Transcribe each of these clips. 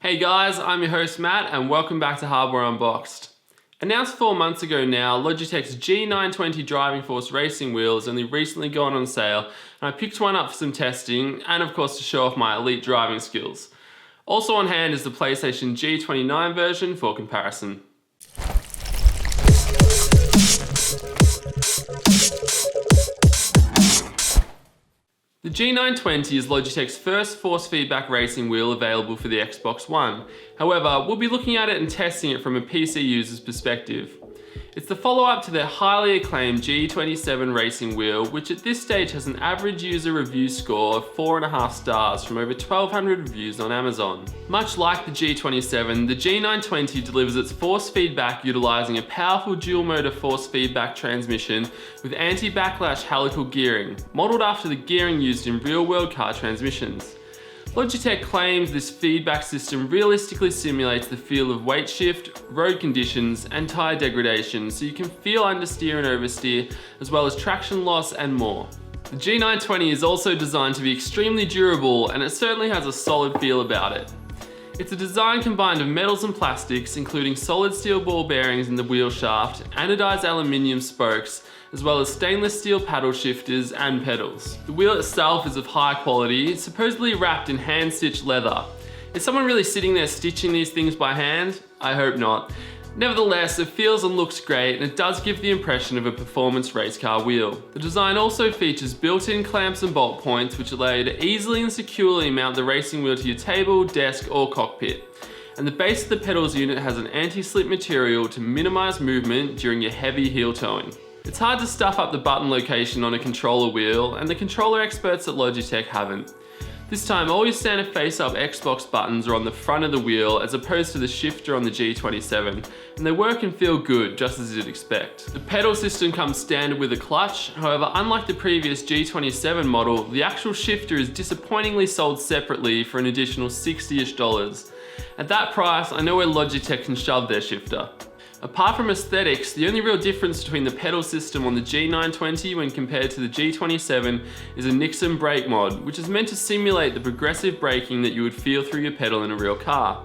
Hey guys, I'm your host Matt and welcome back to Hardware Unboxed. Announced 4 months ago now, Logitech's G920 driving force racing wheel has only recently gone on sale, and I picked one up for some testing and of course to show off my elite driving skills. Also on hand is the PlayStation G29 version for comparison. The G920 is Logitech's first force feedback racing wheel available for the Xbox One. However, we'll be looking at it and testing it from a PC user's perspective. It's the follow-up to their highly acclaimed G27 racing wheel, which at this stage has an average user review score of 4.5 stars from over 1,200 reviews on Amazon. Much like the G27, the G920 delivers its force feedback utilizing a powerful dual-motor force feedback transmission with anti-backlash helical gearing, modeled after the gearing used in real-world car transmissions. Logitech claims this feedback system realistically simulates the feel of weight shift, road conditions, and tyre degradation, so you can feel understeer and oversteer, as well as traction loss and more. The G920 is also designed to be extremely durable, and it certainly has a solid feel about it. It's a design combined of metals and plastics, including solid steel ball bearings in the wheel shaft, anodized aluminium spokes, as well as stainless steel paddle shifters and pedals. The wheel itself is of high quality, supposedly wrapped in hand-stitched leather. Is someone really sitting there stitching these things by hand? I hope not. Nevertheless, it feels and looks great, and it does give the impression of a performance race car wheel. The design also features built-in clamps and bolt points which allow you to easily and securely mount the racing wheel to your table, desk or cockpit. And the base of the pedals unit has an anti-slip material to minimize movement during your heavy heel towing. It's hard to stuff up the button location on a controller wheel, and the controller experts at Logitech haven't. This time, all your standard face-up Xbox buttons are on the front of the wheel as opposed to the shifter on the G27, and they work and feel good, just as you'd expect. The pedal system comes standard with a clutch. However, unlike the previous G27 model, the actual shifter is disappointingly sold separately for an additional $60-ish. At that price, I know where Logitech can shove their shifter. Apart from aesthetics, the only real difference between the pedal system on the G920 when compared to the G27 is a Nixon brake mod, which is meant to simulate the progressive braking that you would feel through your pedal in a real car.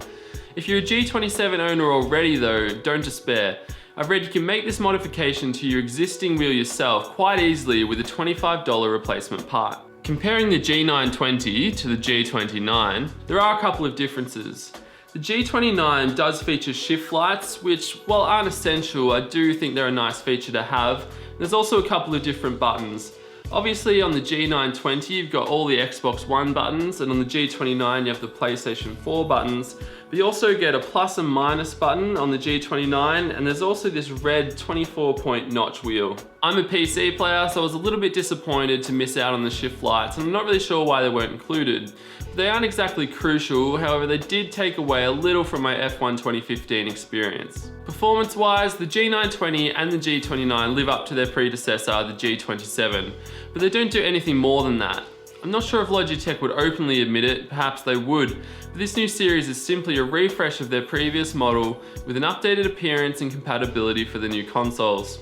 If you're a G27 owner already though, don't despair. I've read you can make this modification to your existing wheel yourself quite easily with a $25 replacement part. Comparing the G920 to the G29, there are a couple of differences. The G29 does feature shift lights, which, while aren't essential, I do think they're a nice feature to have. There's also a couple of different buttons. Obviously on the G920 you've got all the Xbox One buttons, and on the G29 you have the PlayStation 4 buttons, but you also get a plus and minus button on the G29, and there's also this red 24-point notch wheel. I'm a PC player, so I was a little bit disappointed to miss out on the shift lights, and I'm not really sure why they weren't included. They aren't exactly crucial, however they did take away a little from my F1 2015 experience. Performance-wise, the G920 and the G29 live up to their predecessor, the G27, but they don't do anything more than that. I'm not sure if Logitech would openly admit it, perhaps they would, but this new series is simply a refresh of their previous model with an updated appearance and compatibility for the new consoles.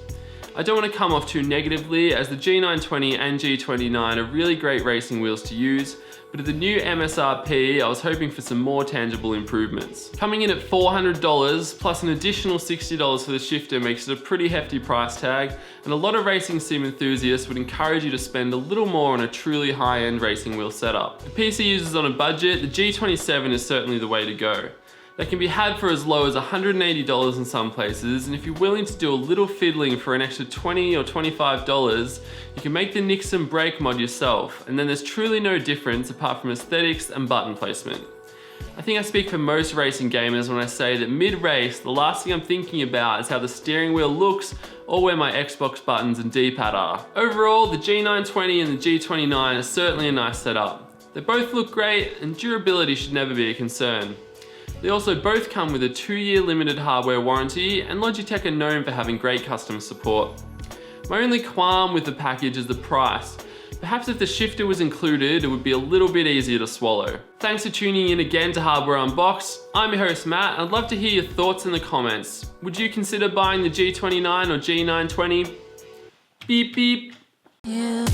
I don't want to come off too negatively, as the G920 and G29 are really great racing wheels to use, but at the new MSRP, I was hoping for some more tangible improvements. Coming in at $400 plus an additional $60 for the shifter makes it a pretty hefty price tag, and a lot of racing sim enthusiasts would encourage you to spend a little more on a truly high-end racing wheel setup. For PC users on a budget, the G27 is certainly the way to go. They can be had for as low as $180 in some places, and if you're willing to do a little fiddling for an extra $20 or $25, you can make the Nixon brake mod yourself, and then there's truly no difference apart from aesthetics and button placement. I think I speak for most racing gamers when I say that mid-race, the last thing I'm thinking about is how the steering wheel looks or where my Xbox buttons and D-pad are. Overall, the G920 and the G29 are certainly a nice setup. They both look great, and durability should never be a concern. They also both come with a 2-year limited hardware warranty, and Logitech are known for having great customer support. My only qualm with the package is the price. Perhaps if the shifter was included, it would be a little bit easier to swallow. Thanks for tuning in again to Hardware Unboxed. I'm your host Matt, and I'd love to hear your thoughts in the comments. Would you consider buying the G29 or G920? Beep beep. Yeah.